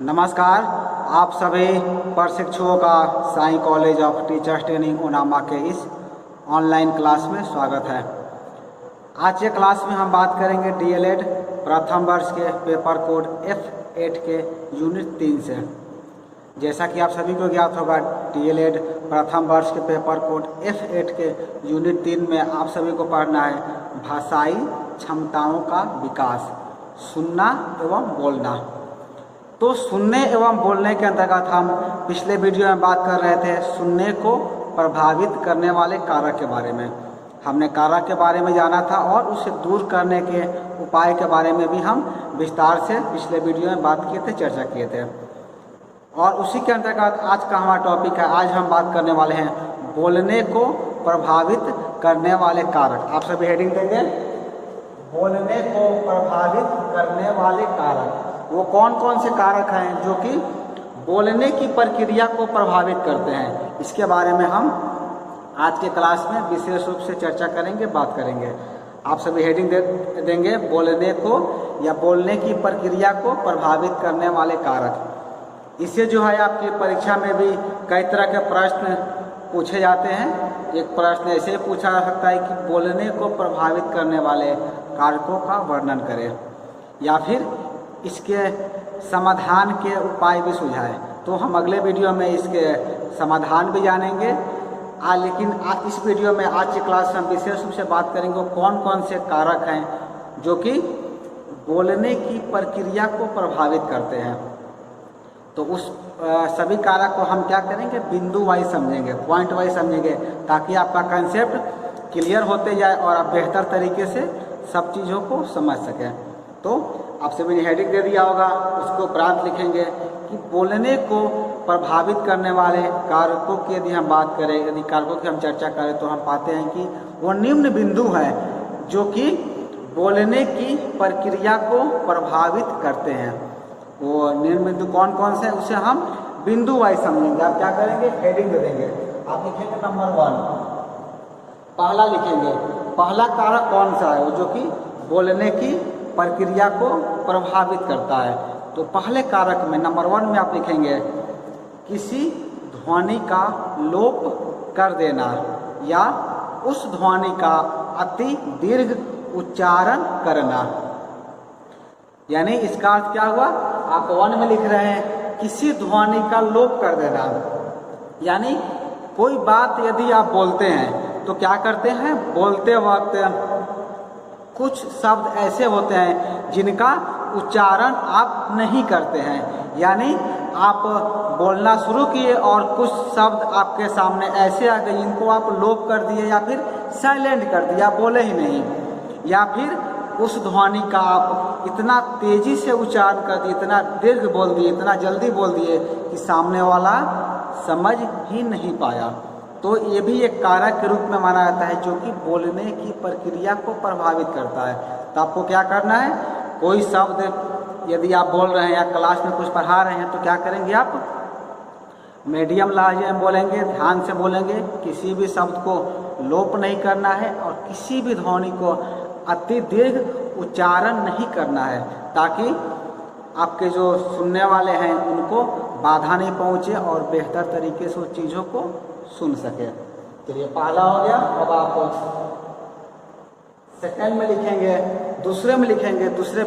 नमस्कार, आप सभी प्रशिक्षुओं का Sai college of teachers training Unama के इस ऑनलाइन क्लास में स्वागत है। आज के क्लास में हम बात करेंगे डीएलएड प्रथम वर्ष के पेपर कोड F8 के यूनिट 3 से। जैसा कि आप सभी को ज्ञात होगा, डीएलएड प्रथम वर्ष के पेपर कोड F8 के यूनिट 3 में आप सभी को पढ़ना है भाषाई क्षमताओं का विकास, सुनना एवं बोलना। तो सुनने एवं बोलने के अंतर्गत हम पिछले वीडियो में बात कर रहे थे सुनने को प्रभावित करने वाले कारक के बारे में। हमने कारक के बारे में जाना था और उसे दूर करने के उपाय के बारे में भी हम विस्तार से पिछले वीडियो में बात किए थे, चर्चा किए थे। और उसी के अंतर्गत आज का हमारा टॉपिक है, आज हम बात करने वाले हैं बोलने को प्रभावित करने वाले कारक। आप सभी हेडिंग देंगे, बोलने को प्रभावित करने वाले कारक। वो कौन कौन से कारक हैं जो कि बोलने की प्रक्रिया को प्रभावित करते हैं, इसके बारे में हम आज के क्लास में विशेष रूप से चर्चा करेंगे, बात करेंगे। आप सभी हेडिंग देंगे, बोलने को या बोलने की प्रक्रिया को प्रभावित करने वाले कारक। इससे जो है आपकी परीक्षा में भी कई तरह के प्रश्न पूछे जाते हैं। एक प्रश्न ऐसे ही पूछा जा सकता है कि बोलने को प्रभावित करने वाले कारकों का वर्णन करें, या फिर इसके समाधान के उपाय भी सुझाएं। तो हम अगले वीडियो में इसके समाधान भी जानेंगे। लेकिन इस वीडियो में आज की क्लास में हम विशेष रूप से बात करेंगे कौन कौन से कारक हैं जो कि बोलने की प्रक्रिया को प्रभावित करते हैं। तो उस सभी कारक को हम क्या करेंगे, बिंदु वाइज समझेंगे, पॉइंट वाइज समझेंगे, ताकि आपका कंसेप्ट क्लियर होते जाए और आप बेहतर तरीके से सब चीज़ों को समझ सकें। तो आपसे मैंने हेडिंग दे दिया होगा, उसको उपरांत लिखेंगे कि बोलने को प्रभावित करने वाले कारकों की यदि हम बात करें, यदि कारकों की हम चर्चा करें, तो हम पाते हैं कि वो निम्न बिंदु हैं जो कि बोलने की प्रक्रिया को प्रभावित करते हैं। वो निम्न बिंदु कौन कौन से हैं उसे हम बिंदु वाइज समझेंगे। आप क्या करेंगे, हेडिंग दे देंगे। आप लिखेंगे नंबर 1, पहला लिखेंगे, पहला कारक कौन सा है वो जो कि बोलने की प्रक्रिया को प्रभावित करता है। तो पहले कारक में नंबर 1 में आप लिखेंगे किसी ध्वनि का लोप कर देना या उस ध्वनि का अति दीर्घ उच्चारण करना। यानी इसका अर्थ क्या हुआ, आप 1 में लिख रहे हैं किसी ध्वनि का लोप कर देना, यानी कोई बात यदि आप बोलते हैं तो क्या करते हैं, बोलते वक्त कुछ शब्द ऐसे होते हैं जिनका उच्चारण आप नहीं करते हैं। यानी आप बोलना शुरू किए और कुछ शब्द आपके सामने ऐसे आ गए जिनको आप लोप कर दिए या फिर साइलेंट कर दिया, बोले ही नहीं, या फिर उस ध्वनि का आप इतना तेजी से उच्चारण कर दिए, इतना दीर्घ बोल दिए, इतना जल्दी बोल दिए कि सामने वाला समझ ही नहीं पाया। तो ये भी एक कारक के रूप में माना जाता है जो कि बोलने की प्रक्रिया को प्रभावित करता है। तो आपको क्या करना है, कोई शब्द यदि आप बोल रहे हैं या क्लास में कुछ पढ़ा रहे हैं तो क्या करेंगे, आप मीडियम लहजे में बोलेंगे, ध्यान से बोलेंगे, किसी भी शब्द को लोप नहीं करना है और किसी भी ध्वनि को अति दीर्घ उच्चारण नहीं करना है, ताकि आपके जो सुनने वाले हैं उनको बाधा नहीं पहुँचे और बेहतर तरीके से उस चीज़ों को सुन सके। चलिए, पहला हो गया। अब आप सेकंड में लिखेंगे, दूसरे में लिखेंगे, दूसरे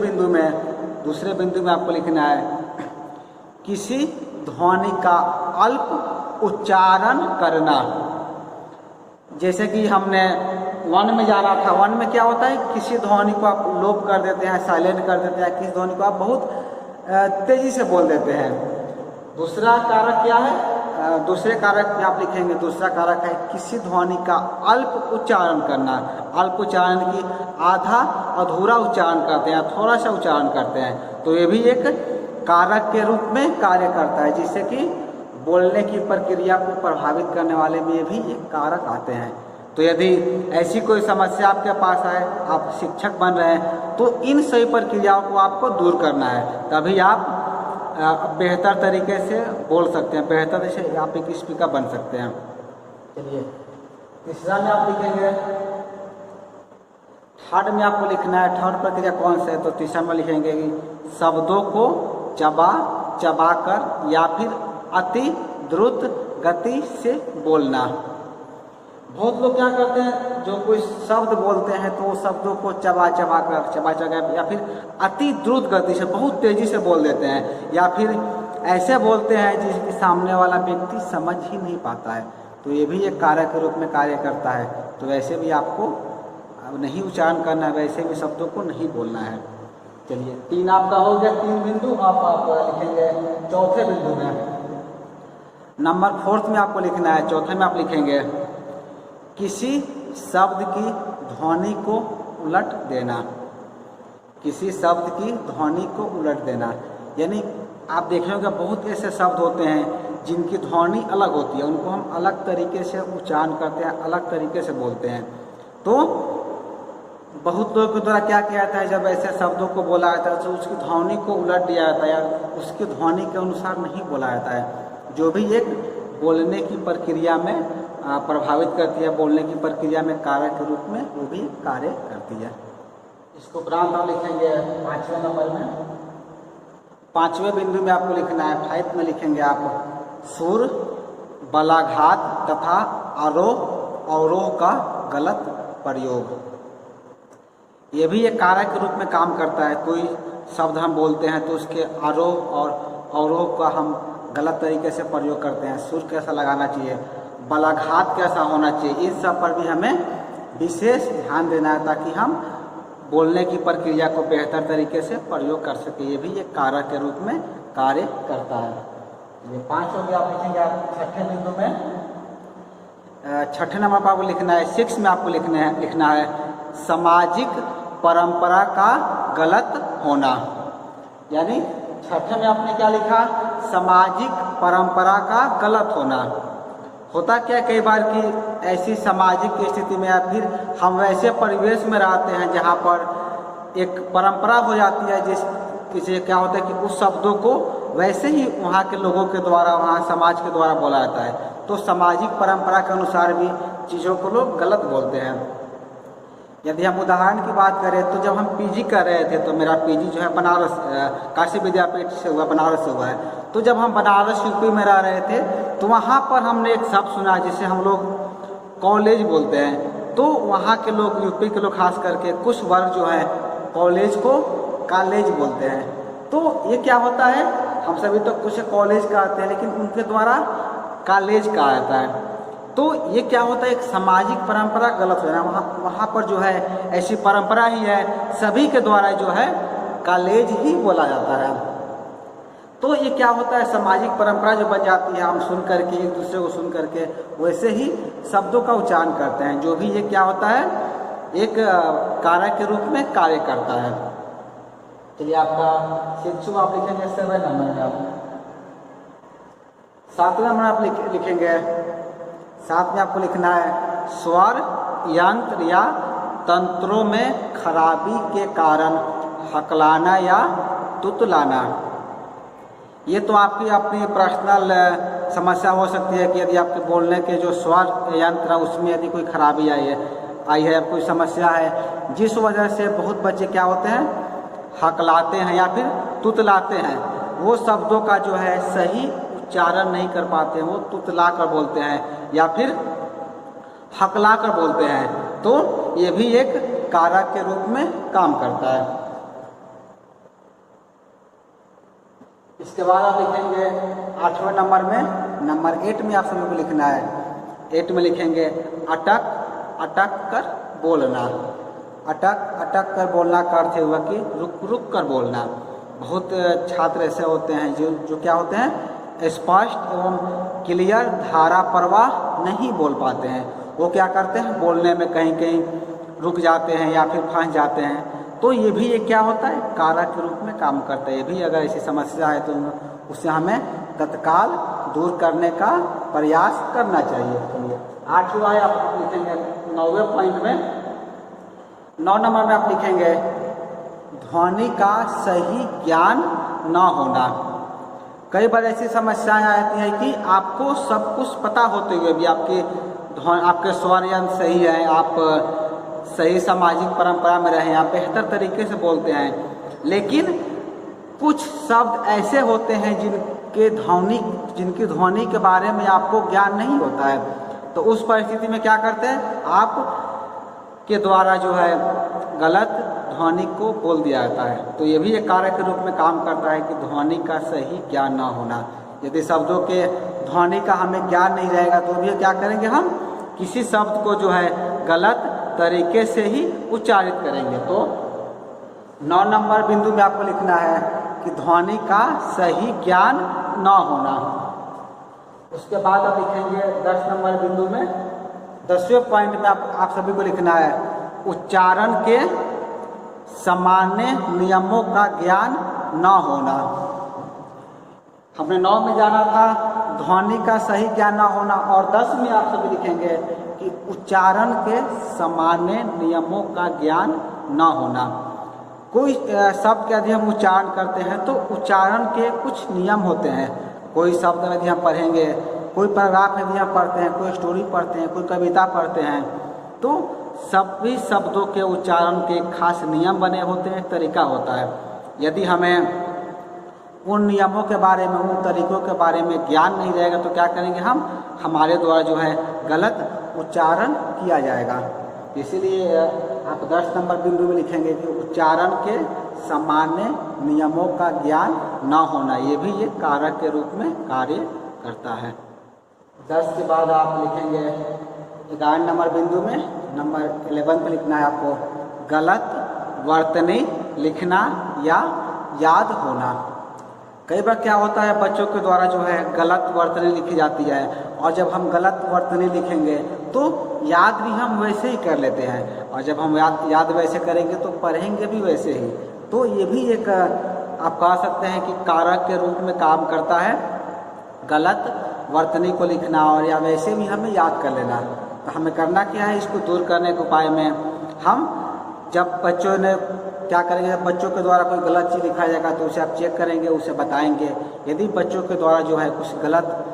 बिंदु में आपको लिखना है किसी ध्वनि का अल्प उच्चारण करना। जैसे कि हमने 1 में जाना था, 1 में क्या होता है, किसी ध्वनि को आप लोप कर देते हैं, साइलेंट कर देते हैं, किसी ध्वनि को आप बहुत तेजी से बोल देते हैं। दूसरा कारक क्या है, दूसरे कारक में आप लिखेंगे, दूसरा कारक है किसी ध्वनि का अल्प उच्चारण करना। अल्प उच्चारण की आधा अधूरा उच्चारण करते हैं, थोड़ा सा उच्चारण करते हैं। तो ये भी एक कारक के रूप में कार्य करता है, जिससे कि बोलने की प्रक्रिया को प्रभावित करने वाले में भी एक कारक आते हैं। तो यदि ऐसी कोई समस्या आपके पास है, आप शिक्षक बन रहे हैं, तो इन सभी प्रक्रियाओं को आपको दूर करना है, तभी आप बेहतर तरीके से बोल सकते हैं, बेहतर से आप एक स्पीकर बन सकते हैं। चलिए, तीसरा में आप लिखेंगे, थर्ड में आपको लिखना है, थर्ड प्रक्रिया कौन सा है, तो तीसरा में लिखेंगे कि शब्दों को चबा चबाकर या फिर अति द्रुत गति से बोलना। बहुत लोग क्या करते हैं, जो कोई शब्द बोलते हैं तो वो शब्दों को चबा कर या फिर अति द्रुत गति से बहुत तेज़ी से बोल देते हैं, या फिर ऐसे बोलते हैं जिसके सामने वाला व्यक्ति समझ ही नहीं पाता है। तो ये भी एक कारक के रूप में कार्य करता है। तो वैसे भी आपको नहीं उच्चारण करना है, वैसे भी शब्दों को नहीं बोलना है। चलिए 3 आपका हो गया, 3 बिंदु। आप लिखेंगे चौथे बिंदु में, नंबर 4 में आपको लिखना है। चौथे में आप लिखेंगे किसी शब्द की ध्वनि को उलट देना। किसी शब्द की ध्वनि को उलट देना यानी आप देखेंगे बहुत ऐसे शब्द होते हैं जिनकी ध्वनि अलग होती है, उनको हम अलग तरीके से उच्चारण करते हैं, अलग तरीके से बोलते हैं। तो बहुत लोगों के द्वारा क्या किया जाता है, जब ऐसे शब्दों को बोला जाता है तो उसकी ध्वनि को उलट दिया जाता है या उसकी ध्वनि के अनुसार नहीं बोला जाता है, जो भी एक बोलने की प्रक्रिया में प्रभावित करती है, बोलने की प्रक्रिया में कारक के रूप में वो भी कार्य करती है। इसको उपरांत हम लिखेंगे 5वें नंबर में। 5वें बिंदु में आपको लिखना है, 5 में लिखेंगे आप सुर, बलाघात तथा आरोह अवरोह का गलत प्रयोग। ये भी एक कारक के रूप में काम करता है। कोई शब्द हम बोलते हैं तो उसके आरोह और अवरोह का हम गलत तरीके से प्रयोग करते हैं। सुर कैसा लगाना चाहिए, बलाघात कैसा होना चाहिए, इन सब पर भी हमें विशेष ध्यान देना है ताकि हम बोलने की प्रक्रिया को बेहतर तरीके से प्रयोग कर सके। ये भी एक कारक के रूप में कार्य करता है। ये 5 हो गया। आप लिखेंगे आप 6ठे बिंदु में, 6ठे नंबर पर आपको लिखना है, 6 में आपको लिखना है सामाजिक परंपरा का गलत होना। यानी 6ठे में आपने क्या लिखा, सामाजिक परंपरा का गलत होना। होता क्या कई बार कि ऐसी सामाजिक स्थिति में या फिर हम वैसे परिवेश में रहते हैं जहाँ पर एक परंपरा हो जाती है, किसी क्या होता है कि उस शब्दों को वैसे ही वहाँ के लोगों के द्वारा, वहाँ समाज के द्वारा बोला जाता है। तो सामाजिक परंपरा के अनुसार भी चीज़ों को लोग गलत बोलते हैं। यदि हम उदाहरण की बात करें तो जब हम पीजी कर रहे थे, तो मेरा पीजी जो है बनारस काशी विद्यापीठ से हुआ, बनारस से हुआ है। तो जब हम बनारस यूपी में रह रहे थे तो वहाँ पर हमने एक शब्द सुना जिसे हम लोग कॉलेज बोलते हैं। तो वहाँ के लोग, यूपी के लोग खास करके कुछ वर्ग जो है कॉलेज को कॉलेज बोलते हैं। तो ये क्या होता है, हम सभी तो कुछ कॉलेज कहते हैं लेकिन उनके द्वारा कॉलेज कहा जाता है। तो ये क्या होता है, एक सामाजिक परंपरा गलत हो जाना। वहाँ पर जो है ऐसी परंपरा ही है, सभी के द्वारा जो है कॉलेज ही बोला जाता है। तो ये क्या होता है, सामाजिक परंपरा जो बन जाती है, हम सुन करके एक दूसरे को सुन करके वैसे ही शब्दों का उच्चारण करते हैं, जो भी ये क्या होता है एक कारक के रूप में कार्य करता है। चलिए आपका शिक्षु आप लिखेंगे 7 नंबर में। आप 7वें नंबर आप लिखेंगे, 7 में आपको लिखना है स्वर यंत्र या तंत्रों में खराबी के कारण हकलाना या तुतलाना। ये तो आपकी अपनी पर्सनल समस्या हो सकती है कि यदि आपके बोलने के जो स्वर यंत्र है उसमें यदि कोई खराबी आई है, कोई समस्या है, जिस वजह से बहुत बच्चे क्या होते हैं हकलाते हैं या फिर तुतलाते हैं। वो शब्दों का जो है सही उच्चारण नहीं कर पाते हैं, वो तुतला कर बोलते हैं या फिर हकला कर बोलते हैं। तो ये भी एक कारक के रूप में काम करता है। इसके बाद आप लिखेंगे 8वें नंबर में, नंबर 8 में आप सभी को लिखना है। 8 में लिखेंगे अटक अटक कर बोलना। अटक अटक कर बोलना का अर्थ हुआ कि रुक रुक कर बोलना। बहुत छात्र ऐसे होते हैं जो क्या होते हैं स्पष्ट एवं क्लियर धारा प्रवाह नहीं बोल पाते हैं। वो क्या करते हैं, बोलने में कहीं कहीं रुक जाते हैं या फिर फंस जाते हैं। तो ये भी एक क्या होता है कारक के रूप में काम करता है। ये भी अगर ऐसी समस्या है तो उससे हमें तत्काल दूर करने का प्रयास करना चाहिए। चलिए 8वां आप लिखेंगे 9वें पॉइंट में, 9 नंबर में आप लिखेंगे ध्वनि का सही ज्ञान न होना। कई बार ऐसी समस्याएं आती हैं कि आपको सब कुछ पता होते हुए भी आपके स्वर यंत्र सही है, आप सही सामाजिक परंपरा में रहें, आप बेहतर तरीके से बोलते हैं, लेकिन कुछ शब्द ऐसे होते हैं जिनकी ध्वनि के बारे में आपको ज्ञान नहीं होता है, तो उस परिस्थिति में क्या करते हैं, आप के द्वारा जो है गलत ध्वनि को बोल दिया जाता है। तो ये भी एक कारक के रूप में काम करता है कि ध्वनि का सही ज्ञान ना होना। यदि शब्दों के ध्वनि का हमें ज्ञान नहीं रहेगा तो भी क्या करेंगे, हम किसी शब्द को जो है गलत तरीके से ही उच्चारित करेंगे। तो 9 नंबर बिंदु में आपको लिखना है कि ध्वनि का सही ज्ञान न होना। उसके बाद आप लिखेंगे 10 नंबर बिंदु में, 10वें पॉइंट में आप सभी को लिखना है उच्चारण के सामान्य नियमों का ज्ञान न होना। हमने 9 में जाना था ध्वनि का सही ज्ञान न होना, और 10 में आप सभी लिखेंगे कि उच्चारण के सामान्य नियमों का ज्ञान न होना। कोई शब्द यदि हम उच्चारण करते हैं तो उच्चारण के कुछ नियम होते हैं। कोई शब्द यदि हम पढ़ेंगे, कोई पैराग्राफ यदि हम पढ़ते हैं, कोई स्टोरी पढ़ते हैं, कोई कविता पढ़ते हैं, तो सभी शब्दों के उच्चारण के खास नियम बने होते हैं, तरीका होता है। यदि हमें उन नियमों के बारे में, उन तरीकों के बारे में ज्ञान नहीं रहेगा तो क्या करेंगे, हम हमारे द्वारा जो है गलत उच्चारण किया जाएगा। इसीलिए आप 10 नंबर बिंदु में लिखेंगे कि उच्चारण के सामान्य नियमों का ज्ञान न होना, ये भी एक कारक के रूप में कार्य करता है। 10 के बाद आप लिखेंगे 11 नंबर बिंदु में, नंबर 11 पे लिखना है आपको गलत वर्तनी लिखना या याद होना। कई बार क्या होता है, बच्चों के द्वारा जो है गलत वर्तनी लिखी जाती है, और जब हम गलत वर्तनी लिखेंगे तो याद भी हम वैसे ही कर लेते हैं, और जब हम याद वैसे करेंगे तो पढ़ेंगे भी वैसे ही। तो ये भी एक आप कह सकते हैं कि कारक के रूप में काम करता है, गलत वर्तनी को लिखना और या वैसे भी हमें याद कर लेना। तो हमें करना क्या है, इसको दूर करने के उपाय में हम जब बच्चों ने क्या करेंगे, जब बच्चों के द्वारा कोई गलत चीज़ लिखा जाएगा तो उसे आप चेक करेंगे, उसे बताएंगे। यदि बच्चों के द्वारा जो है कुछ गलत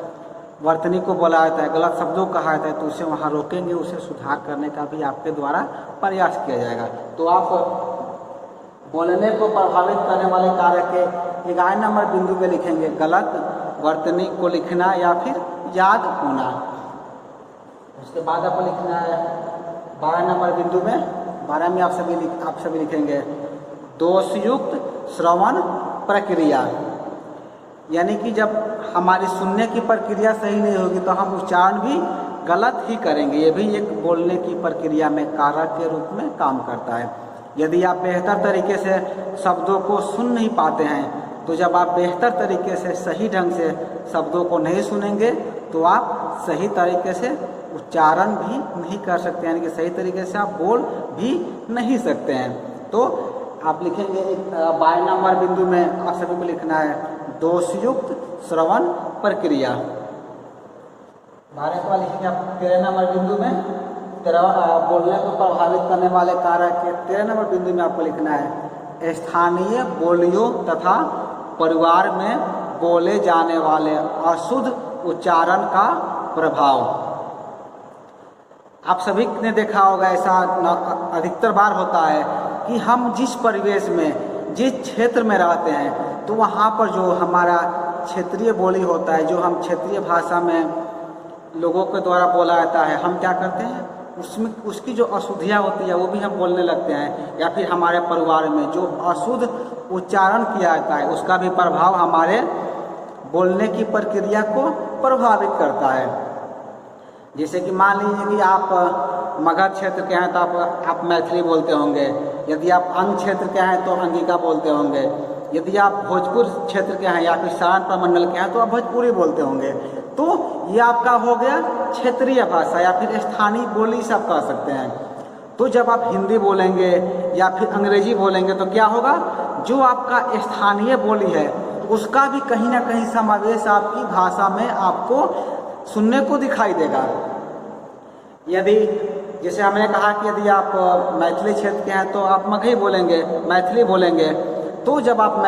वर्तनी को बोला जाता है, गलत शब्दों को कहा जाता है, तो उसे वहाँ रोकेंगे, उसे सुधार करने का भी आपके द्वारा प्रयास किया जाएगा। तो आप बोलने को प्रभावित करने वाले कारक के 11 नंबर बिंदु पे लिखेंगे गलत वर्तनी को लिखना या फिर याद होना। उसके बाद आपको लिखना है 12 नंबर बिंदु में, 12 में आप सभी लिखेंगे दोषयुक्त श्रवण प्रक्रिया। यानी कि जब हमारी सुनने की प्रक्रिया सही नहीं होगी तो हम उच्चारण भी गलत ही करेंगे। ये भी एक बोलने की प्रक्रिया में कारक के रूप में काम करता है। यदि आप बेहतर तरीके से शब्दों को सुन नहीं पाते हैं, तो जब आप बेहतर तरीके से सही ढंग से शब्दों को नहीं सुनेंगे तो आप सही तरीके से उच्चारण भी नहीं कर सकते, यानी कि सही तरीके से आप बोल भी नहीं सकते हैं। तो आप लिखेंगे 22 नंबर बिंदु में आप सभी को लिखना है दोषयुक्त श्रवण प्रक्रिया। 12 को लिखेंगे आप 13 नंबर बिंदु में, बोलने को प्रभावित करने वाले कारक के 13 नंबर बिंदु में आपको लिखना है स्थानीय बोलियों तथा परिवार में बोले जाने वाले अशुद्ध उच्चारण का प्रभाव। आप सभी ने देखा होगा, ऐसा अधिकतर बार होता है कि हम जिस परिवेश में, जिस क्षेत्र में रहते हैं, तो वहाँ पर जो हमारा क्षेत्रीय बोली होता है, जो हम क्षेत्रीय भाषा में लोगों के द्वारा बोला जाता है, हम क्या करते हैं उसमें उसकी जो अशुद्धियाँ होती है वो भी हम बोलने लगते हैं, या फिर हमारे परिवार में जो अशुद्ध उच्चारण किया जाता है उसका भी प्रभाव हमारे बोलने की प्रक्रिया को प्रभावित करता है। जैसे कि मान लीजिए कि आप मगध क्षेत्र के हैं तो आप मैथिली बोलते होंगे, यदि आप अंग क्षेत्र के हैं तो अंगिका बोलते होंगे, यदि आप भोजपुर क्षेत्र के हैं या फिर सारण प्रमंडल के हैं तो आप भोजपुरी बोलते होंगे। तो ये आपका हो गया क्षेत्रीय भाषा या फिर स्थानीय बोली से आप कह सकते हैं। तो जब आप हिंदी बोलेंगे या फिर अंग्रेजी बोलेंगे तो क्या होगा, जो आपका स्थानीय बोली है उसका भी कहीं ना कहीं समावेश आपकी भाषा में आपको सुनने को दिखाई देगा। यदि जैसे हमने कहा कि यदि आप मैथिली क्षेत्र के हैं तो आप मगही बोलेंगे, मैथिली बोलेंगे, तो जब आप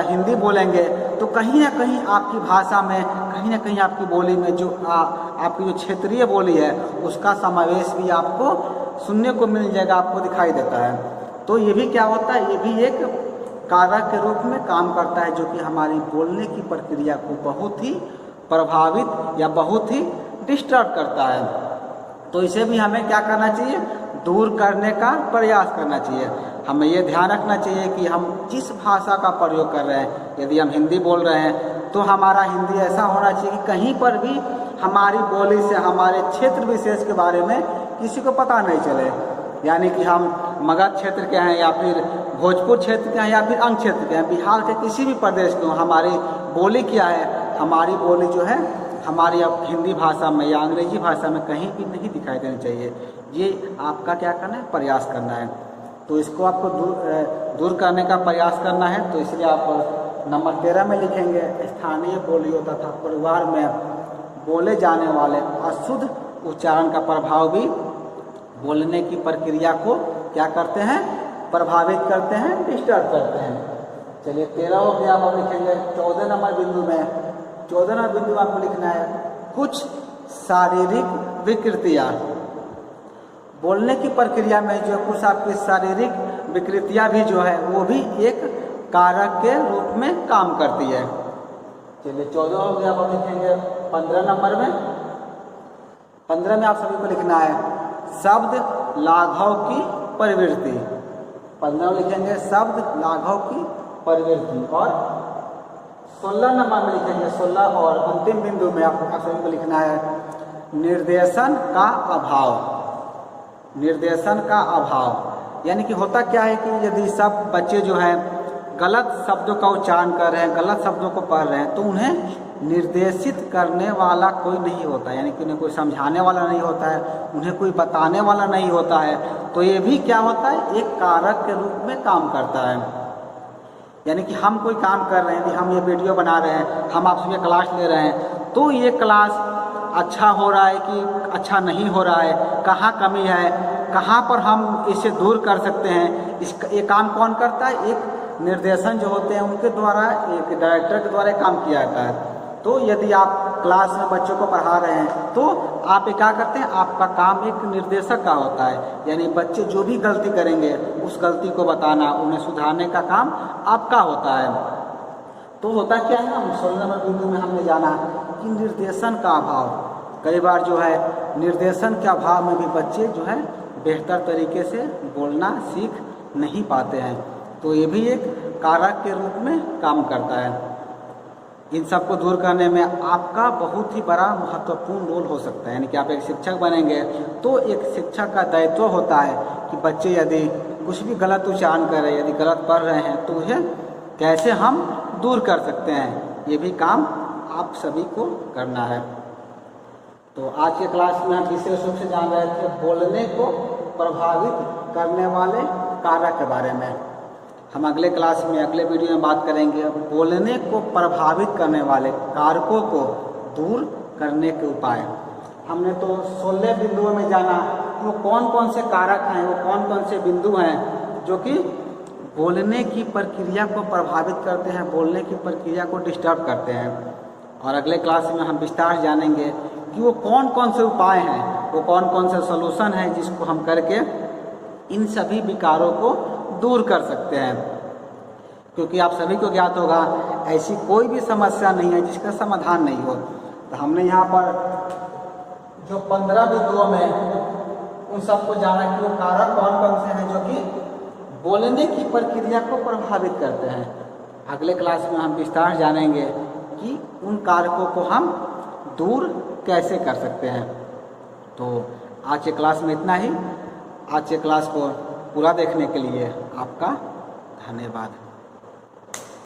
हिंदी बोलेंगे तो कहीं ना कहीं आपकी भाषा में, कहीं ना कहीं आपकी बोली में जो आपकी जो क्षेत्रीय बोली है उसका समावेश भी आपको सुनने को मिल जाएगा, आपको दिखाई देता है। तो ये भी क्या होता है, ये भी एक कारक के रूप में काम करता है, जो कि हमारी बोलने की प्रक्रिया को बहुत ही प्रभावित या बहुत ही डिस्टर्ब करता है। तो इसे भी हमें क्या करना चाहिए, दूर करने का प्रयास करना चाहिए। हमें ये ध्यान रखना चाहिए कि हम जिस भाषा का प्रयोग कर रहे हैं, यदि हम हिंदी बोल रहे हैं तो हमारा हिंदी ऐसा होना चाहिए कि कहीं पर भी हमारी बोली से हमारे क्षेत्र विशेष के बारे में किसी को पता नहीं चले। यानी कि हम मगध क्षेत्र के हैं या फिर भोजपुर क्षेत्र के हैं या फिर अन्य क्षेत्र के हैं, बिहार के किसी भी प्रदेश के हों, हमारी बोली क्या है, हमारी बोली जो है हमारी अब हिंदी भाषा में या अंग्रेजी भाषा में कहीं भी नहीं दिखाई देनी चाहिए। ये आपका क्या करना है, प्रयास करना है। तो इसको आपको दूर करने का प्रयास करना है। तो इसलिए आप नंबर 13 में लिखेंगे, स्थानीय बोलियों तथा परिवार में बोले जाने वाले अशुद्ध उच्चारण का प्रभाव भी बोलने की प्रक्रिया को क्या करते हैं, प्रभावित करते हैं, डिस्टर्ब करते हैं। चलिए 13 हो गया, आप लिखेंगे 14 नंबर बिंदु में। 14 नंबर बिंदु आपको लिखना है कुछ शारीरिक विकृतियाँ। बोलने की प्रक्रिया में जो कुछ आपकी शारीरिक विकृतियाँ भी जो है वो भी एक कारक के रूप में काम करती है। चलिए 14 हो गया, आप लिखेंगे 15 नंबर में। 15 में आप सभी को लिखना है शब्द लाघव की प्रवृत्ति। 15 लिखेंगे शब्द लाघव की प्रवृत्ति। और 16 नंबर में लिखेंगे 16 और अंतिम बिंदु में आप सभी को लिखना है निर्देशन का अभाव। निर्देशन का अभाव यानी कि होता क्या है कि यदि सब बच्चे जो हैं गलत शब्दों का उच्चारण कर रहे हैं, गलत शब्दों को पढ़ रहे हैं, तो उन्हें निर्देशित करने वाला कोई नहीं होता, यानी कि उन्हें कोई समझाने वाला नहीं होता है, उन्हें कोई बताने वाला नहीं होता है। तो ये भी क्या होता है, एक कारक के रूप में काम करता है। यानी कि हम कोई काम कर रहे हैं, यदि हम ये वीडियो बना रहे हैं, हम आपसे ये क्लास ले रहे हैं, तो ये क्लास अच्छा हो रहा है कि अच्छा नहीं हो रहा है, कहाँ कमी है, कहाँ पर हम इसे दूर कर सकते हैं, ये काम कौन करता है, एक निर्देशन जो होते हैं उनके द्वारा, एक डायरेक्टर के द्वारा काम किया जाता है। तो यदि आप क्लास में बच्चों को पढ़ा रहे हैं तो आप ये क्या करते हैं, आपका काम एक निर्देशक का होता है, यानी बच्चे जो भी गलती करेंगे उस गलती को बताना, उन्हें सुधारने का काम आपका होता है। तो होता क्या है, हम 16 नंबर बिंदु में हमने जाना कि निर्देशन का अभाव। कई बार जो है निर्देशन के अभाव में भी बच्चे जो है बेहतर तरीके से बोलना सीख नहीं पाते हैं। तो ये भी एक कारक के रूप में काम करता है। इन सबको दूर करने में आपका बहुत ही बड़ा महत्वपूर्ण रोल हो सकता है। यानी कि आप एक शिक्षक बनेंगे तो एक शिक्षक का दायित्व होता है कि बच्चे यदि कुछ भी गलत उच्चारण कर रहे हैं, यदि गलत पढ़ रहे हैं, तो उन्हें कैसे हम दूर कर सकते हैं, ये भी काम आप सभी को करना है। तो आज के क्लास में हम विशेष रूप से जान रहे थे बोलने को प्रभावित करने वाले कारक के बारे में। हम अगले क्लास में, अगले वीडियो में बात करेंगे बोलने को प्रभावित करने वाले कारकों को दूर करने के उपाय। हमने तो 16 बिंदुओं में जाना वो कौन कौन से कारक हैं, वो कौन कौन से बिंदु हैं जो कि बोलने की प्रक्रिया को प्रभावित करते हैं, बोलने की प्रक्रिया को डिस्टर्ब करते हैं। और अगले क्लास में हम विस्तार जानेंगे कि वो कौन कौन से उपाय हैं, वो कौन कौन से सॉल्यूशन हैं जिसको हम करके इन सभी विकारों को दूर कर सकते हैं। क्योंकि आप सभी को ज्ञात होगा ऐसी कोई भी समस्या नहीं है जिसका समाधान नहीं हो। तो हमने यहाँ पर जो 15 बिंदुओं में उन सबको जाना कि वो कारक कौन कौन से हैं जो कि बोलने की प्रक्रिया को प्रभावित करते हैं। अगले क्लास में हम विस्तार जानेंगे कि उन कारकों को हम दूर कैसे कर सकते हैं। तो आज के क्लास में इतना ही। आज के क्लास को पूरा देखने के लिए आपका धन्यवाद।